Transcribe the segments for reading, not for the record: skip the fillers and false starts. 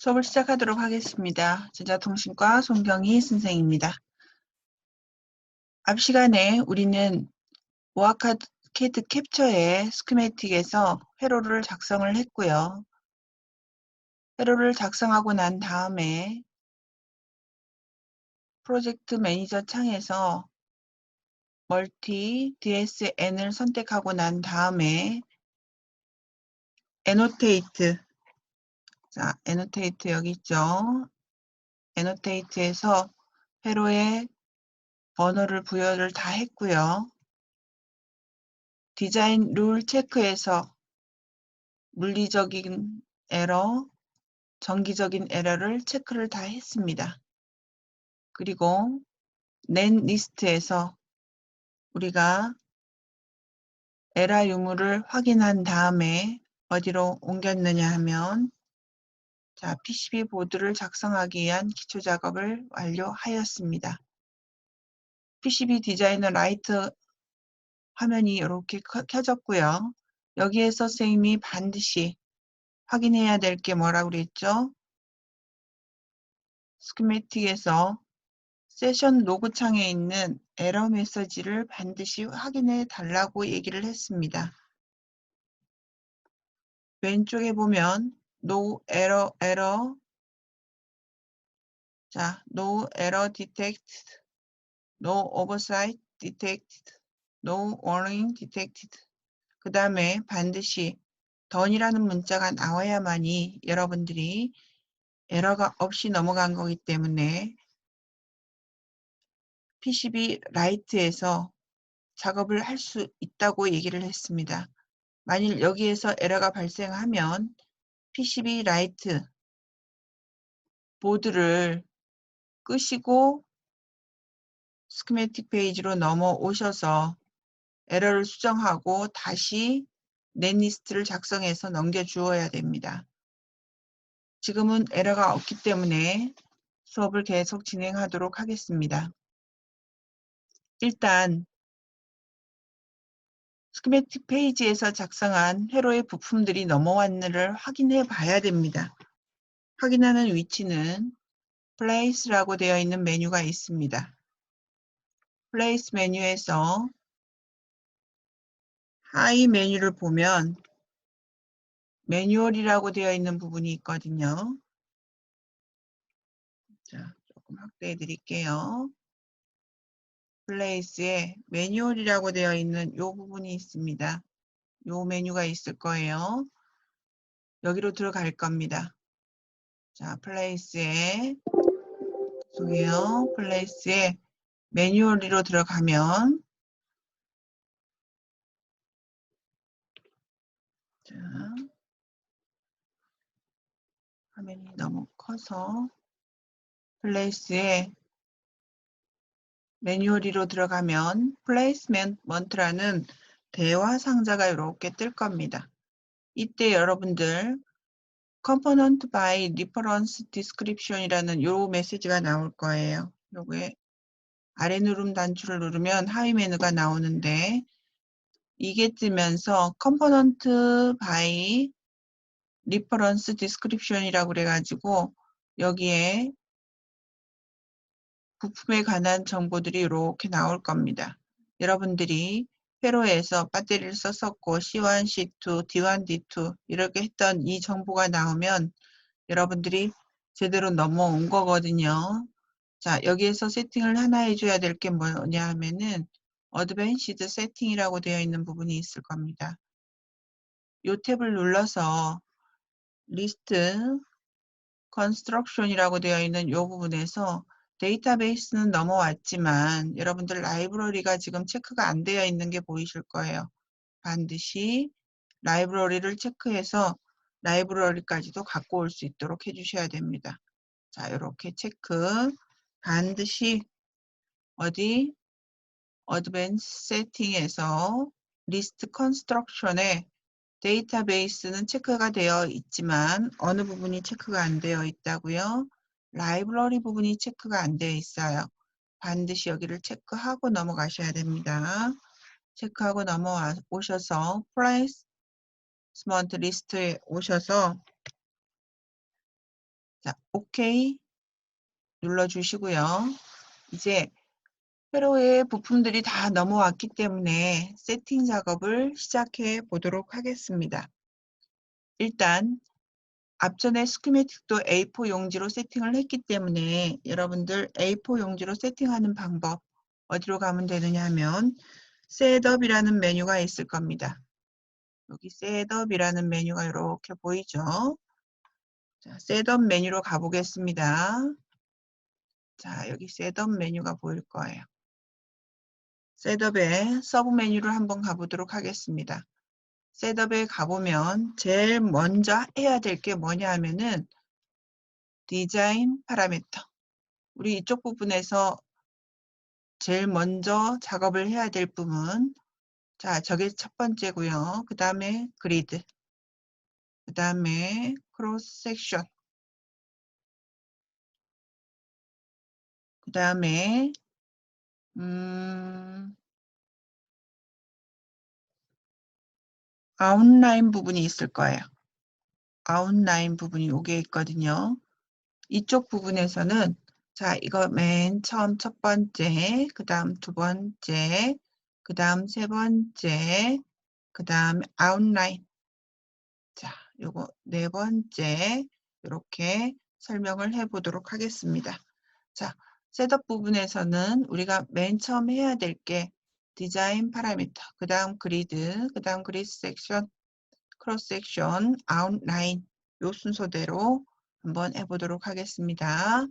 수업을 시작하도록 하겠습니다. 전자통신과 손경희 선생입니다. 앞 시간에 우리는 오아카드 캡처의 스키매틱에서 회로를 작성을 했고요. 회로를 작성하고 난 다음에 프로젝트 매니저 창에서 멀티 DSN을 선택하고 난 다음에 애노테이트, 자, 애노테이트 여기 있죠. 애노테이트에서 회로의 번호를 부여를 다 했고요. 디자인 룰 체크에서 물리적인 에러, 정기적인 에러를 체크를 다 했습니다. 그리고 낸 리스트에서 우리가 에러 유무를 확인한 다음에 어디로 옮겼느냐 하면 자, PCB 보드를 작성하기 위한 기초 작업을 완료하였습니다. PCB 디자이너 라이트 화면이 이렇게 켜졌고요. 여기에서 선생님이 반드시 확인해야 될 게 뭐라고 그랬죠? 스키매틱에서 세션 로그 창에 있는 에러 메시지를 반드시 확인해 달라고 얘기를 했습니다. 왼쪽에 보면 No error, error. 자, No error detected, No oversight detected, No warning detected. 그 다음에 반드시 done이라는 문자가 나와야만이 여러분들이 에러가 없이 넘어간 거기 때문에 PCB 라이트에서 작업을 할 수 있다고 얘기를 했습니다. 만일 여기에서 에러가 발생하면 PCB 라이트 보드를 끄시고 스키매틱 페이지로 넘어오셔서 에러를 수정하고 다시 넷리스트를 작성해서 넘겨주어야 됩니다. 지금은 에러가 없기 때문에 수업을 계속 진행하도록 하겠습니다. 일단 스키매틱 페이지에서 작성한 회로의 부품들이 넘어왔는지를 확인해 봐야 됩니다. 확인하는 위치는 Place라고 되어 있는 메뉴가 있습니다. Place 메뉴에서 하이 메뉴를 보면 매뉴얼이라고 되어 있는 부분이 있거든요. 자, 조금 확대해 드릴게요. Place에 매뉴얼이라고 되어 있는 이 부분이 있습니다. 이 메뉴가 있을 거예요. 여기로 들어갈 겁니다. 자, Place에 죄송해요. Place에 매뉴얼로 들어가면 자, 화면이 너무 커서 플레이스에 매뉴얼로 들어가면 플레이스먼트라는 대화 상자가 이렇게 뜰 겁니다. 이때 여러분들 Component by Reference Description이라는 요 메시지가 나올 거예요. 요게 아래 누름 단추를 누르면 하위 메뉴가 나오는데 이게 뜨면서 Component by Reference Description이라고 그래가지고 여기에 부품에 관한 정보들이 이렇게 나올 겁니다. 여러분들이 회로에서 배터리를 썼었고 C1, C2, D1, D2 이렇게 했던 이 정보가 나오면 여러분들이 제대로 넘어온 거거든요. 자, 여기에서 세팅을 하나 해줘야 될 게 뭐냐 하면은 어드밴시드 세팅이라고 되어 있는 부분이 있을 겁니다. 이 탭을 눌러서 리스트 컨스트럭션이라고 되어 있는 이 부분에서 데이터베이스는 넘어왔지만 여러분들 라이브러리가 지금 체크가 안 되어 있는 게 보이실 거예요. 반드시 라이브러리를 체크해서 라이브러리까지도 갖고 올 수 있도록 해주셔야 됩니다. 자, 이렇게 체크 반드시 어디 어드밴스 세팅에서 리스트 컨스트럭션에 데이터베이스는 체크가 되어 있지만 어느 부분이 체크가 안 되어 있다고요? 라이브러리 부분이 체크가 안 되어 있어요. 반드시 여기를 체크하고 넘어가셔야 됩니다. 체크하고 넘어오셔서 플레이스먼트 리스트에 오셔서 OK 눌러주시고요. 이제 회로의 부품들이 다 넘어왔기 때문에 세팅 작업을 시작해 보도록 하겠습니다. 일단 앞전에 스키매틱도 A4 용지로 세팅을 했기 때문에 여러분들 A4 용지로 세팅하는 방법 어디로 가면 되느냐 하면 셋업이라는 메뉴가 있을 겁니다. 여기 셋업이라는 메뉴가 이렇게 보이죠? 자, 셋업 메뉴로 가보겠습니다. 자, 여기 셋업 메뉴가 보일 거예요. 셋업에 서브 메뉴를 한번 가보도록 하겠습니다. 셋업에 가보면 제일 먼저 해야 될 게 뭐냐 하면은 디자인 파라미터. 우리 이쪽 부분에서 제일 먼저 작업을 해야 될 부분. 자, 저게 첫 번째고요. 그 다음에 그리드. 그 다음에 크로스 섹션. 그 다음에 아웃라인 부분이 있을 거예요. 아웃라인 부분이 여기에 있거든요. 이쪽 부분에서는 자, 이거 맨 처음 첫 번째, 그 다음 두 번째, 그 다음 세 번째, 그 다음 아웃라인. 자, 요거 네 번째 이렇게 설명을 해보도록 하겠습니다. 자, 셋업 부분에서는 우리가 맨 처음 해야 될 게 디자인 파라미터, 그 다음 그리드, 그 다음 그리드 섹션, 크로스 섹션, 아웃라인 요 순서대로 한번 해보도록 하겠습니다.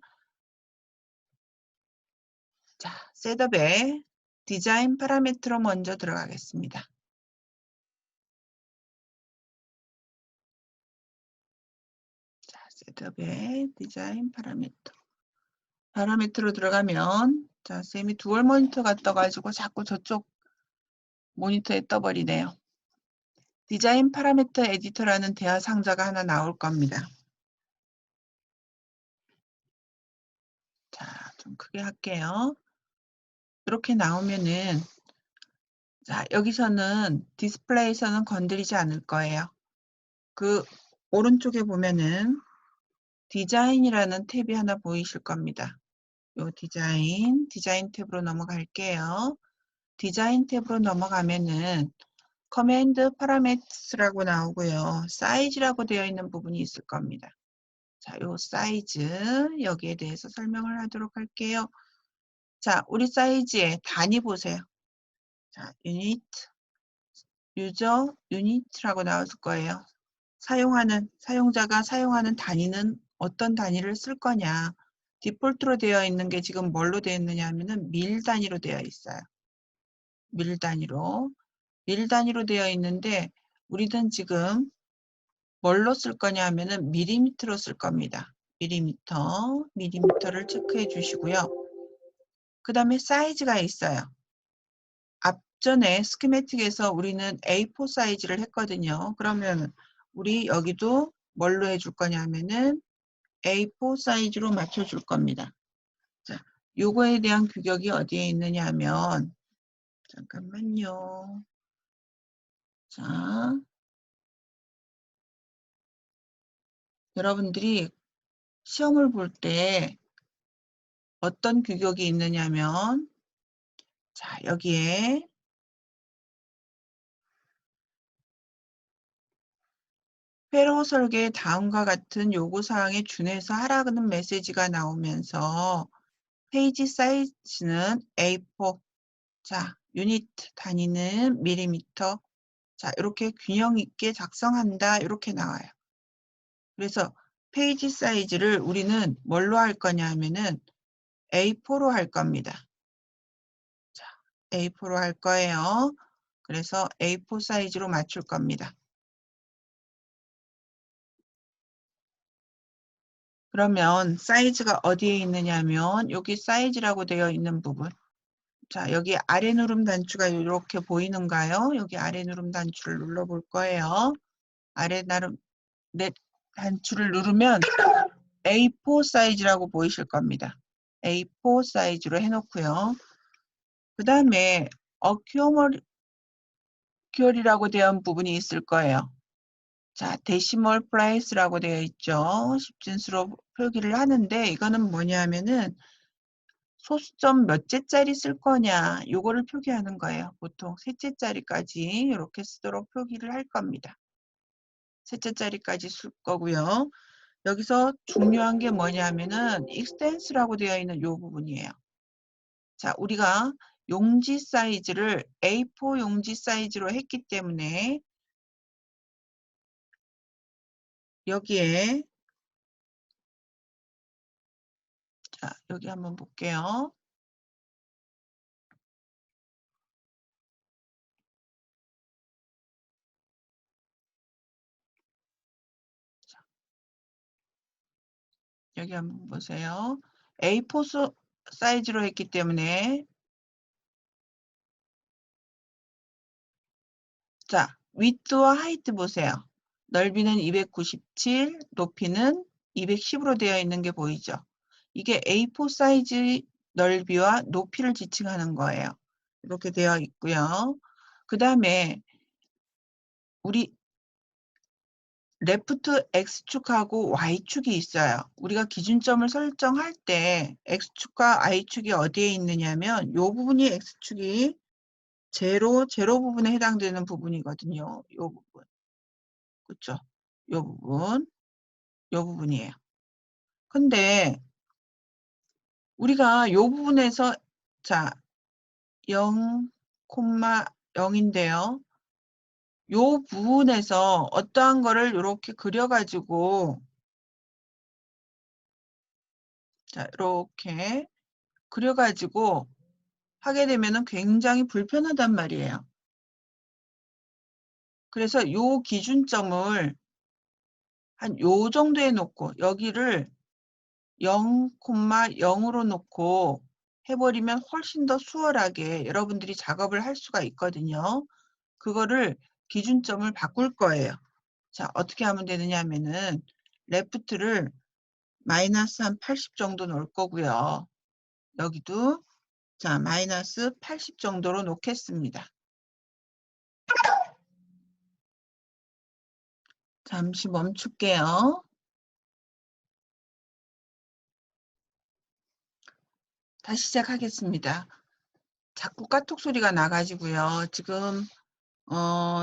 자, 셋업에 디자인 파라미터로 먼저 들어가겠습니다. 자, 셋업에 디자인 파라미터. 파라미터로 들어가면 자, 쌤이 듀얼 모니터가 떠가지고 자꾸 저쪽 모니터에 떠버리네요. 디자인 파라미터 에디터라는 대화 상자가 하나 나올 겁니다. 자, 좀 크게 할게요. 이렇게 나오면은 자, 여기서는 디스플레이에서는 건드리지 않을 거예요. 그 오른쪽에 보면은 디자인이라는 탭이 하나 보이실 겁니다. 요 디자인 탭으로 넘어갈게요. 디자인 탭으로 넘어가면은 커맨드 파라미터스라고 나오고요. 사이즈라고 되어 있는 부분이 있을 겁니다. 자, 요 사이즈 여기에 대해서 설명을 하도록 할게요. 자, 우리 사이즈의 단위 보세요. 자, 유닛, 유저 유닛이라고 나올 거예요. 사용자가 사용하는 단위는 어떤 단위를 쓸 거냐. 디폴트로 되어 있는 게 지금 뭘로 되어 있느냐 하면은 밀 단위로 되어 있어요. 밀 단위로. 밀 단위로 되어 있는데 우리는 지금 뭘로 쓸 거냐 하면은 밀리미터로 쓸 겁니다. 밀리미터를 체크해 주시고요. 그 다음에 사이즈가 있어요. 앞전에 스키매틱에서 우리는 A4 사이즈를 했거든요. 그러면 우리 여기도 뭘로 해줄 거냐면은 A4 사이즈로 맞춰줄 겁니다. 자, 요거에 대한 규격이 어디에 있느냐 하면 잠깐만요. 자, 여러분들이 시험을 볼 때 어떤 규격이 있느냐면 자, 여기에 회로 설계 다음과 같은 요구사항에 준해서 하라는 메시지가 나오면서 페이지 사이즈는 A4, 자, 유닛 단위는 밀리미터, 자, 이렇게 균형 있게 작성한다, 이렇게 나와요. 그래서 페이지 사이즈를 우리는 뭘로 할 거냐 하면은 A4로 할 겁니다. 자, A4로 할 거예요. 그래서 A4 사이즈로 맞출 겁니다. 그러면 사이즈가 어디에 있느냐면 여기 사이즈라고 되어 있는 부분. 자, 여기 아래 누름 단추가 이렇게 보이는가요? 여기 아래 누름 단추를 눌러볼 거예요. 아래 나름 넷 단추를 누르면 A4 사이즈라고 보이실 겁니다. A4 사이즈로 해놓고요. 그 다음에 어큐어리라고 되어 있는 부분이 있을 거예요. 자, 데시멀 플레이스라고 되어 있죠. 십진수로 표기를 하는데 이거는 뭐냐면은 소수점 몇째짜리 쓸 거냐 요거를 표기하는 거예요. 보통 셋째짜리까지 이렇게 쓰도록 표기를 할 겁니다. 셋째짜리까지 쓸 거고요. 여기서 중요한 게 뭐냐면은 extense라고 되어 있는 이 부분이에요. 자, 우리가 용지 사이즈를 A4 용지 사이즈로 했기 때문에 여기에 자, 여기 한번 볼게요. 여기 한번 보세요. A4 사이즈로 했기 때문에 자, 위드와 하이트 보세요. 넓이는 297, 높이는 210으로 되어 있는 게 보이죠? 이게 A4 사이즈 넓이와 높이를 지칭하는 거예요. 이렇게 되어 있고요. 그 다음에 우리 레프트 X축하고 Y축이 있어요. 우리가 기준점을 설정할 때 X축과 Y축이 어디에 있느냐면 이 부분이 X축이 제로 부분에 해당되는 부분이거든요. 이 부분. 그렇죠? 이 부분. 이 부분이에요. 근데 우리가 이 부분에서 자 0, 0인데요. 이 부분에서 어떠한 거를 이렇게 그려가지고 자 이렇게 그려가지고 하게 되면은 굉장히 불편하단 말이에요. 그래서 이 기준점을 한 요 정도에 놓고 여기를 0,0으로 놓고 해버리면 훨씬 더 수월하게 여러분들이 작업을 할 수가 있거든요. 그거를 기준점을 바꿀 거예요. 자, 어떻게 하면 되느냐 하면은 레프트를 마이너스 한 80 정도 놓을 거고요. 여기도 자 마이너스 80 정도로 놓겠습니다. 잠시 멈출게요. 다시 시작하겠습니다. 자꾸 까톡 소리가 나가지고요. 지금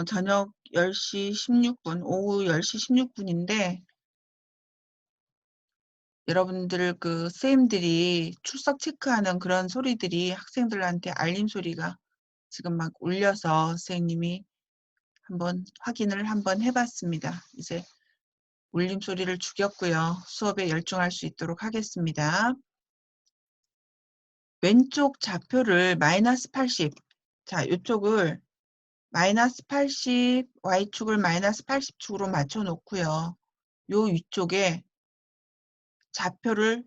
저녁 10시 16분, 오후 10시 16분인데 여러분들 그 쌤들이 출석 체크하는 그런 소리들이 학생들한테 알림 소리가 지금 막 울려서 선생님이 한번 확인을 한번 해봤습니다. 이제 울림 소리를 죽였고요. 수업에 열중할 수 있도록 하겠습니다. 왼쪽 좌표를 마이너스 80. 자, 이쪽을 마이너스 80, Y축을 마이너스 80축으로 맞춰 놓고요. 요 위쪽에 좌표를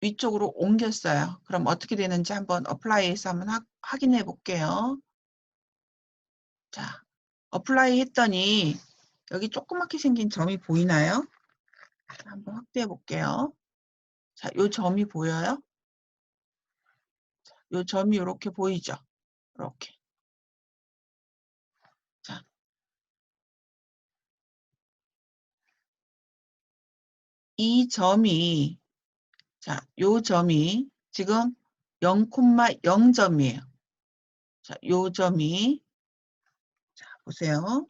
위쪽으로 옮겼어요. 그럼 어떻게 되는지 한번 어플라이해서 한번 확인해 볼게요. 자, 어플라이 했더니 여기 조그맣게 생긴 점이 보이나요? 한번 확대해 볼게요. 자, 요 점이 보여요? 요 점이 이렇게 보이죠? 이렇게. 자, 이 점이 자, 요 점이 지금 0,0점이에요. 자, 요 점이 자, 보세요.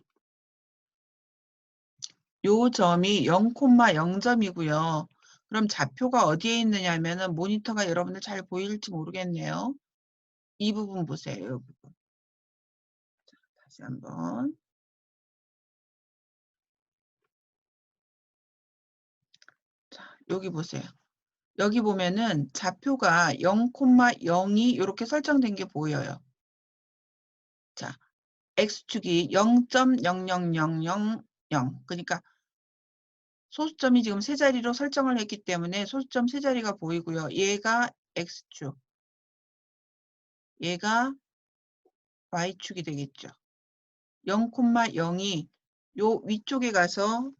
요 점이 0,0점이고요. 그럼 좌표가 어디에 있느냐 하면은 모니터가 여러분들 잘 보일지 모르겠네요. 이 부분 보세요. 이 부분. 다시 한번. 자, 여기 보세요. 여기 보면은 좌표가 0,0이 이렇게 설정된 게 보여요. 자, X축이 0.00000. 그러니까 소수점이 지금 세 자리로 설정을 했기 때문에 소수점 세 자리가 보이고요. 얘가 X축, 얘가 Y축이 되겠죠. 0,0이 요 위쪽에 가서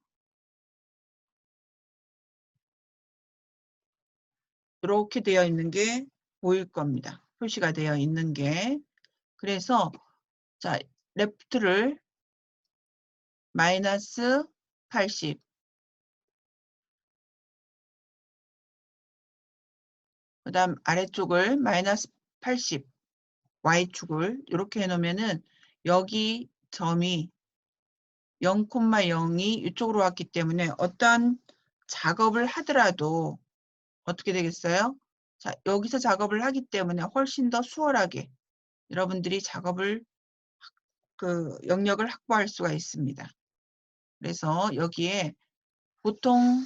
이렇게 되어 있는 게 보일 겁니다. 표시가 되어 있는 게. 그래서 자, 레프트를 마이너스 80. 그 다음 아래쪽을 마이너스 80. Y축을 이렇게 해놓으면은 여기 점이 0,0이 이쪽으로 왔기 때문에 어떠한 작업을 하더라도 어떻게 되겠어요? 자, 여기서 작업을 하기 때문에 훨씬 더 수월하게 여러분들이 작업을 영역을 확보할 수가 있습니다. 그래서 여기에 보통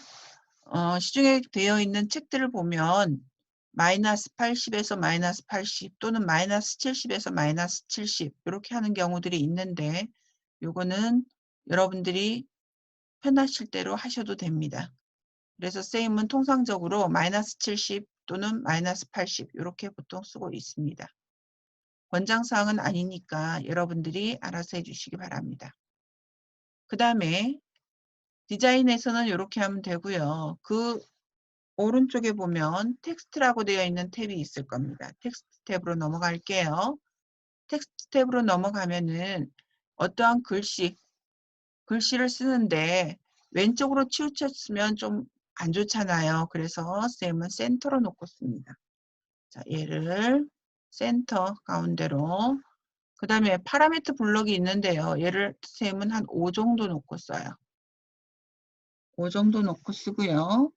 시중에 되어 있는 책들을 보면 마이너스 80에서 마이너스 80 또는 마이너스 70에서 마이너스 70 이렇게 하는 경우들이 있는데 요거는 여러분들이 편하실 대로 하셔도 됩니다. 그래서 쌤은 통상적으로 마이너스 70 또는 마이너스 80 이렇게 보통 쓰고 있습니다. 권장사항은 아니니까 여러분들이 알아서 해주시기 바랍니다. 그 다음에 디자인에서는 이렇게 하면 되고요. 그 오른쪽에 보면 텍스트라고 되어 있는 탭이 있을 겁니다. 텍스트 탭으로 넘어갈게요. 텍스트 탭으로 넘어가면은 어떠한 글씨를 쓰는데 왼쪽으로 치우쳤으면 좀 안 좋잖아요. 그래서 쌤은 센터로 놓고 씁니다. 자, 얘를 센터 가운데로. 그 다음에 파라미터 블럭이 있는데요. 얘를 쌤은 한 5 정도 놓고 써요. 5 정도 놓고 쓰고요.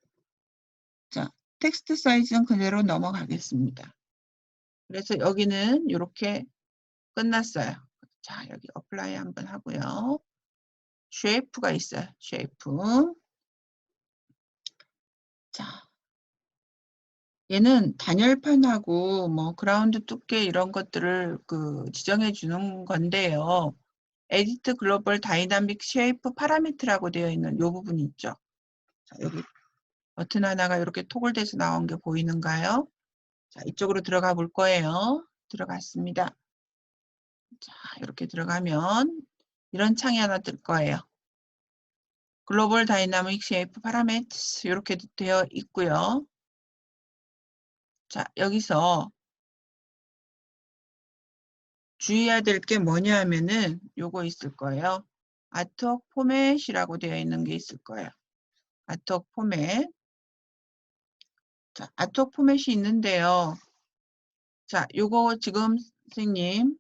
자, 텍스트 사이즈는 그대로 넘어가겠습니다. 그래서 여기는 이렇게 끝났어요. 자, 여기 어플라이 한번 하고요. 쉐이프가 있어요. 쉐이프. 자, 얘는 단열판하고 뭐 그라운드 두께 이런 것들을 지정해 주는 건데요. 에디트 글로벌 다이나믹 쉐이프 파라미터라고 되어 있는 이 부분이 있죠. 자, 여기 버튼 하나가 이렇게 토글돼서 나온 게 보이는가요? 자, 이쪽으로 들어가 볼 거예요. 들어갔습니다. 자, 이렇게 들어가면 이런 창이 하나 뜰 거예요. 글로벌 다이나믹 쉐이프 파라미터스 이렇게 되어 있고요. 자, 여기서 주의해야 될 게 뭐냐 하면은 요거 있을 거예요. 아트웍 포맷이라고 되어 있는 게 있을 거예요. 아트웍 포맷. 자, 아트웍 포맷이 있는데요. 자, 요거 지금 선생님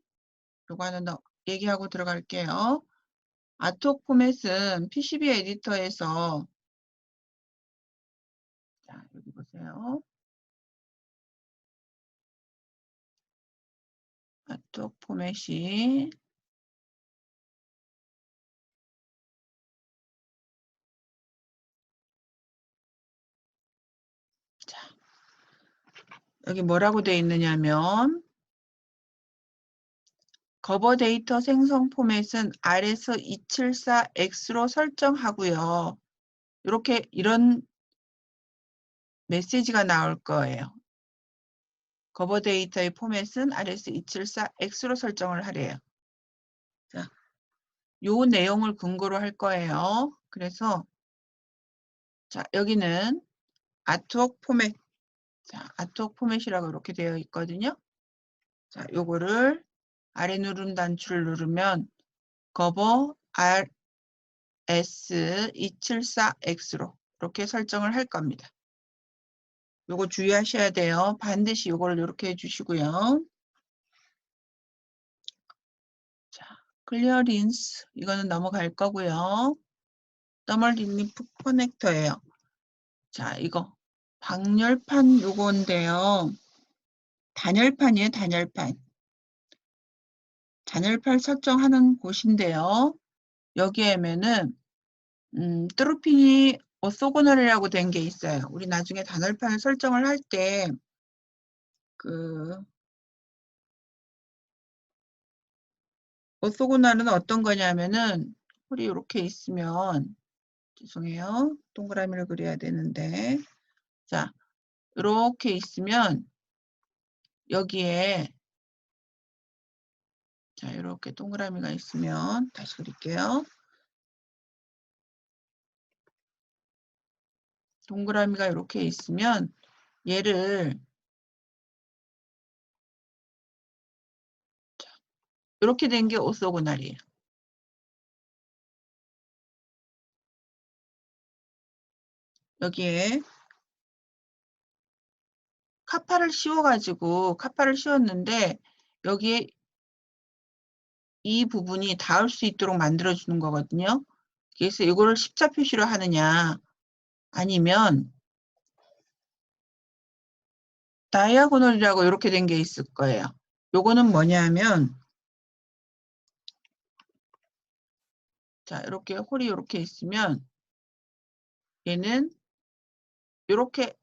요거 하나 더 얘기하고 들어갈게요. 아트웍 포맷은 PCB 에디터에서 자, 여기 보세요. 아트웍 포맷이 자, 여기 뭐라고 되어 있느냐면 거버 데이터 생성 포맷은 RS274X로 설정하고요. 이런 메시지가 나올 거예요. 거버 데이터의 포맷은 RS274X로 설정을 하래요. 자, 요 내용을 근거로 할 거예요. 그래서 자, 여기는 아트웍 포맷. 자, 아트웍 포맷이라고 이렇게 되어 있거든요. 자, 요거를 아래 누름 단추를 누르면 거버 RS274X로 이렇게 설정을 할 겁니다. 요거 주의하셔야 돼요. 반드시 요거를 이렇게 해주시고요. 자, 클리어린스 이거는 넘어갈 거고요. 더멀 립리프 커넥터예요. 자, 이거 방열판 요건데요. 단열판이에요. 단열판. 단열판 설정하는 곳인데요. 여기에면은 트루핑이 오소고널이라고 된 게 있어요. 우리 나중에 단열판을 설정을 할 때 오소고널은 어떤 거냐면은 홀이 이렇게 있으면 죄송해요. 동그라미를 그려야 되는데 자, 이렇게 있으면 여기에 자, 이렇게 동그라미가 있으면 다시 그릴게요. 동그라미가 이렇게 있으면 얘를 이렇게 된 게 오소고널이에요. 여기에 카파를 씌웠는데 여기에 이 부분이 닿을 수 있도록 만들어주는 거거든요. 그래서 이거를 십자 표시로 하느냐 아니면 다이아고널이라고 이렇게 된 게 있을 거예요. 요거는 뭐냐면 자 이렇게 홀이 이렇게 있으면 얘는 이렇게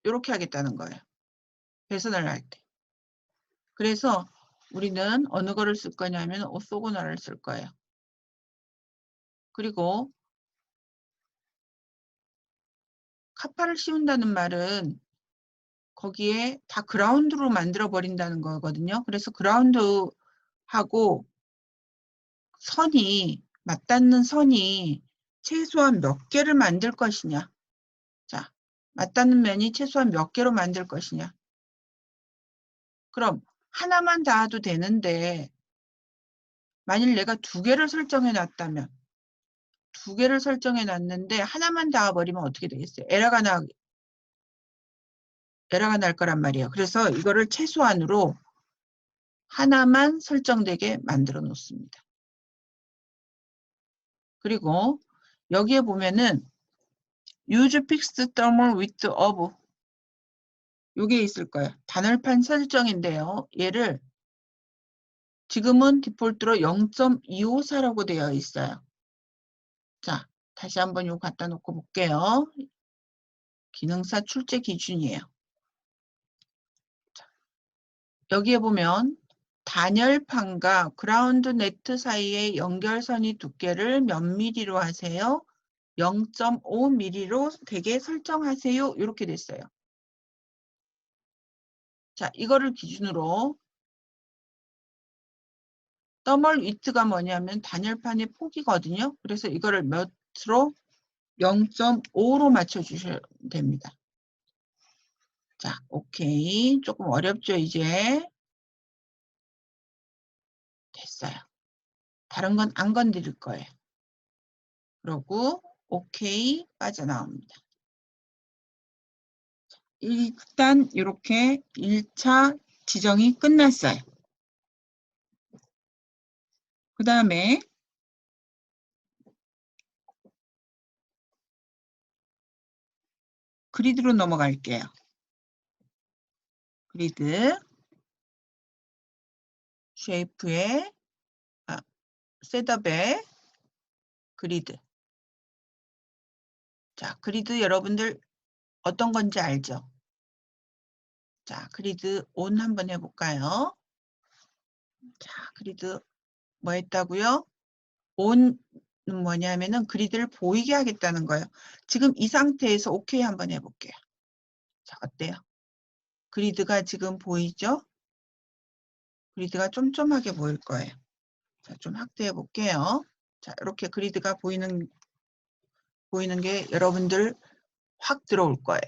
하겠다는 거예요. 배선을 할 때. 그래서 우리는 어느 거를 쓸 거냐면 오소고널을 쓸 거예요. 그리고 카파를 씌운다는 말은 거기에 다 그라운드로 만들어 버린다는 거거든요. 그래서 그라운드하고 선이 맞닿는 선이 최소한 몇 개를 만들 것이냐. 자, 맞닿는 면이 최소한 몇 개로 만들 것이냐. 그럼 하나만 닿아도 되는데 만일 내가 두 개를 설정해 놨다면 두 개를 설정해 놨는데 하나만 닿아버리면 어떻게 되겠어요? 에러가 날 거란 말이에요. 그래서 이거를 최소한으로 하나만 설정되게 만들어 놓습니다. 그리고 여기에 보면은 use fixed thermal width of 요게 있을 거예요. 단열판 설정인데요. 얘를 지금은 디폴트로 0.254라고 되어 있어요. 자, 다시 한번 이거 갖다 놓고 볼게요. 기능사 출제 기준이에요. 자, 여기에 보면 단열판과 그라운드 네트 사이의 연결선이 두께를 몇 미리로 하세요? 0.5mm로 되게 설정하세요. 이렇게 됐어요. 자, 이거를 기준으로 더멀 위트가 뭐냐면 단열판의 폭이거든요. 그래서 이거를 몇으로 0.5로 맞춰주셔야 됩니다. 자, 오케이. 조금 어렵죠, 이제. 됐어요. 다른 건 안 건드릴 거예요. 그러고 오케이 빠져나옵니다. 일단 이렇게 1차 지정이 끝났어요. 그 다음에 그리드로 넘어갈게요. 그리드, 쉐이프에, 셋업에 그리드. 자, 그리드 여러분들 어떤 건지 알죠? 자, 그리드 온 한번 해볼까요? 자, 그리드 뭐 했다고요? 온은 뭐냐면은 그리드를 보이게 하겠다는 거예요. 지금 이 상태에서 오케이 한번 해볼게요. 자, 어때요? 그리드가 지금 보이죠? 그리드가 쫌쫌하게 보일 거예요. 자, 좀 확대해 볼게요. 자, 이렇게 그리드가 보이는 게 여러분들 확 들어올 거예요.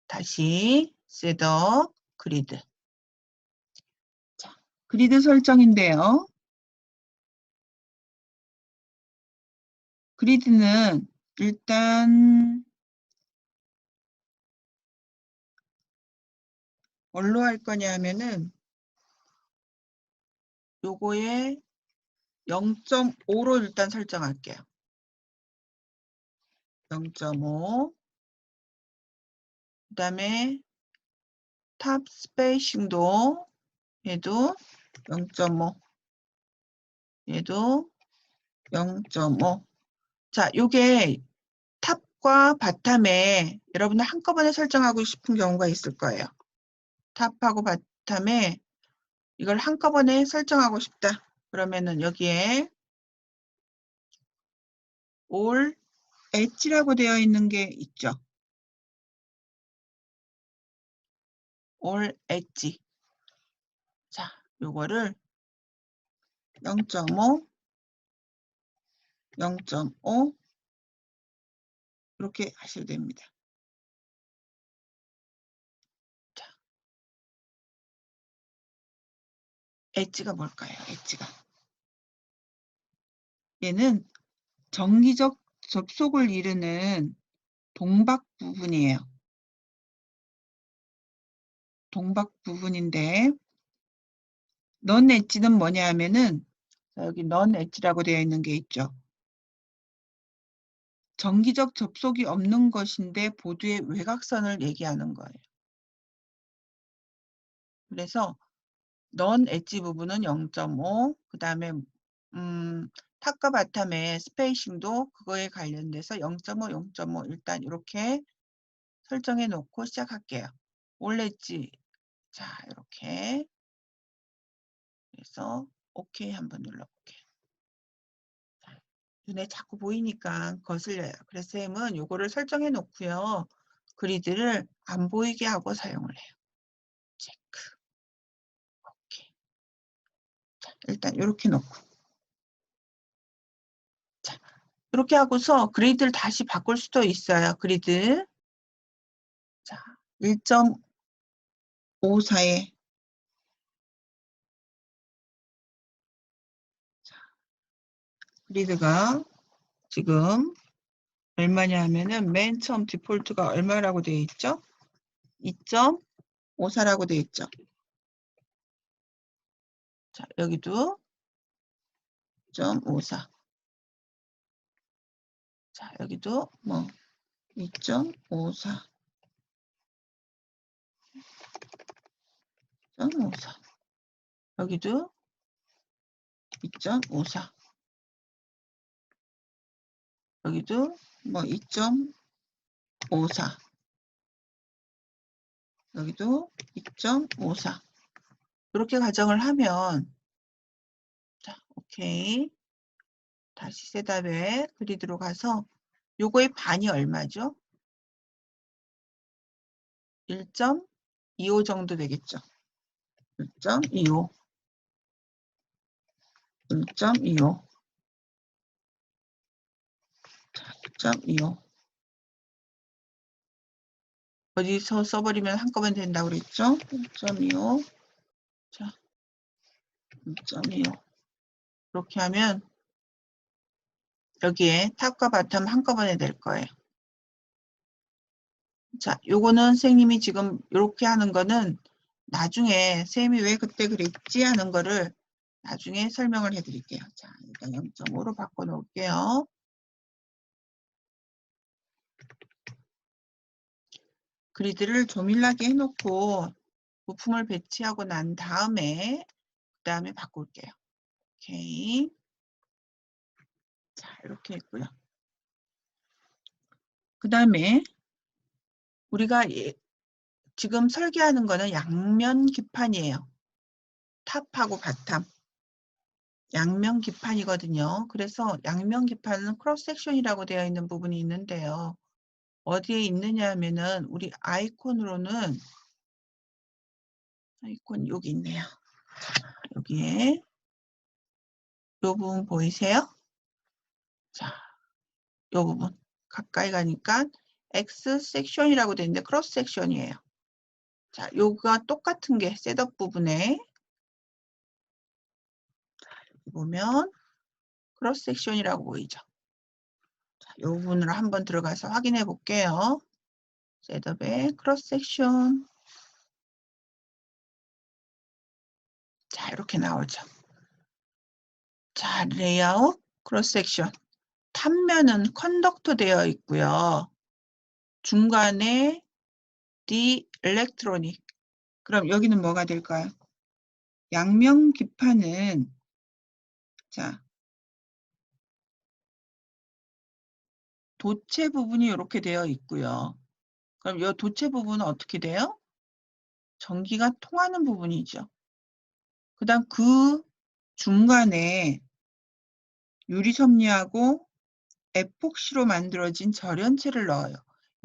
다시 셋업 그리드. 자, 그리드 설정인데요. 그리드는 일단 뭘로 할 거냐면은 요거에 0.5로 일단 설정할게요. 0.5. 그 다음에 탑 스페이싱도 얘도 0.5. 얘도 0.5. 자, 요게 탑과 바텀에 여러분들 한꺼번에 설정하고 싶은 경우가 있을 거예요. 탑하고 바텀에 이걸 한꺼번에 설정하고 싶다. 그러면은 여기에 all 엣지라고 되어 있는 게 있죠. all 엣지. 자, 요거를 0.5, 0.5 이렇게 하셔도 됩니다. 자, 엣지가 뭘까요? 엣지가. 얘는 정기적 접속을 이루는 동박 부분이에요. 동박 부분인데 넌 엣지는 뭐냐 하면은 여기 넌 엣지라고 되어 있는 게 있죠. 정기적 접속이 없는 것인데 보드의 외곽선을 얘기하는 거예요. 그래서 넌 엣지 부분은 0.5, 그 다음에 탑과 바텀의 스페이싱도 그거에 관련돼서 0.5, 0.5 일단 이렇게 설정해 놓고 시작할게요. 올 엣지, 자 이렇게 그래서 OK 한번 눌러볼게요. 눈에 자꾸 보이니까 거슬려요. 그래서 쌤은 요거를 설정해 놓고요. 그리드를 안 보이게 하고 사용을 해요. 체크. 오케이. 자, 일단 이렇게 놓고. 자, 이렇게 하고서 그리드를 다시 바꿀 수도 있어요. 그리드. 자, 1.54에 그리드가 지금 얼마냐 하면은 맨 처음 디폴트가 얼마라고 되어 있죠? 2.54라고 되어 있죠. 자, 여기도 2.54. 자, 여기도 뭐 2.54. 2.54. 여기도 2.54. 여기도 뭐 2.54. 여기도 2.54. 이렇게 가정을 하면 자, 오케이. 다시 셋업에 그리드로 가서 요거의 반이 얼마죠? 1.25 정도 되겠죠. 1.25. 1.25. 자, 1.25. 어디서 써버리면 한꺼번에 된다고 그랬죠? 1.25. 자, 1.25. 이렇게 하면 여기에 탑과 바텀 한꺼번에 될 거예요. 자, 요거는 선생님이 지금 이렇게 하는 거는 나중에 쌤이 왜 그때 그랬지 하는 거를 나중에 설명을 해드릴게요. 자, 일단 0.5로 바꿔놓을게요. 그리드를 조밀하게 해놓고 부품을 배치하고 난 다음에 그 다음에 바꿀게요. 오케이. 자, 이렇게 했고요. 그 다음에 우리가 지금 설계하는 거는 양면 기판이에요. 탑하고 바텀. 양면 기판이거든요. 그래서 양면 기판은 크로스 섹션이라고 되어 있는 부분이 있는데요. 어디에 있느냐 하면은 우리 아이콘으로는 아이콘 여기 있네요. 여기에 이 부분 보이세요? 자, 이 부분 가까이 가니까 X 섹션이라고 되어 있는데 크로스 섹션이에요. 자, 요가 똑같은 게 셋업 부분에 보면 크로스 섹션이라고 보이죠. 자, 이 부분으로 한번 들어가서 확인해 볼게요. 셋업의 크로스 섹션. 자, 이렇게 나오죠. 자, 레이아웃, 크로스 섹션. 탑면은 컨덕터 되어 있고요. 중간에 디 일렉트로닉. 그럼 여기는 뭐가 될까요? 양면 기판은 자, 도체 부분이 이렇게 되어 있고요. 그럼 이 도체 부분은 어떻게 돼요? 전기가 통하는 부분이죠. 그다음 그 중간에 유리섬유하고 에폭시로 만들어진 절연체를 넣어요.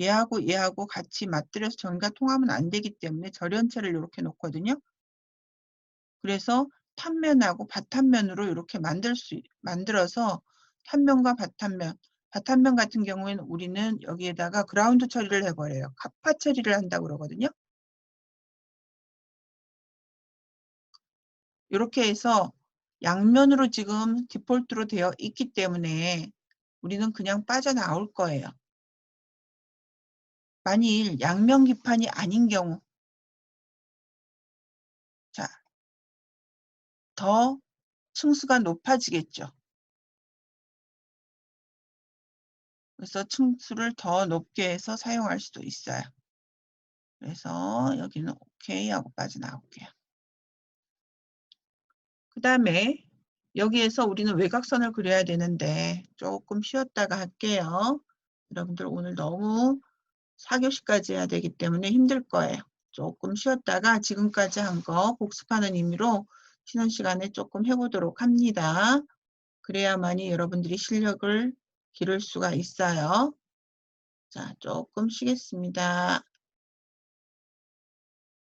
얘하고 같이 맞들여서 전기가 통하면 안 되기 때문에 절연체를 이렇게 놓거든요. 그래서 탑면하고 바텀면으로 이렇게 만들어서 탑면과 바텀면 같은 경우에는 우리는 여기에다가 그라운드 처리를 해버려요. 카파 처리를 한다고 그러거든요. 이렇게 해서 양면으로 지금 디폴트로 되어 있기 때문에 우리는 그냥 빠져나올 거예요. 만일 양면기판이 아닌 경우, 자, 더 층수가 높아지겠죠. 그래서 층수를 더 높게 해서 사용할 수도 있어요. 그래서 여기는 오케이 하고 빠져나올게요. 그 다음에 여기에서 우리는 외곽선을 그려야 되는데 조금 쉬었다가 할게요. 여러분들 오늘 너무 4교시까지 해야 되기 때문에 힘들 거예요. 조금 쉬었다가 지금까지 한 거 복습하는 의미로 쉬는 시간에 조금 해보도록 합니다. 그래야만이 여러분들이 실력을 기를 수가 있어요. 자, 조금 쉬겠습니다.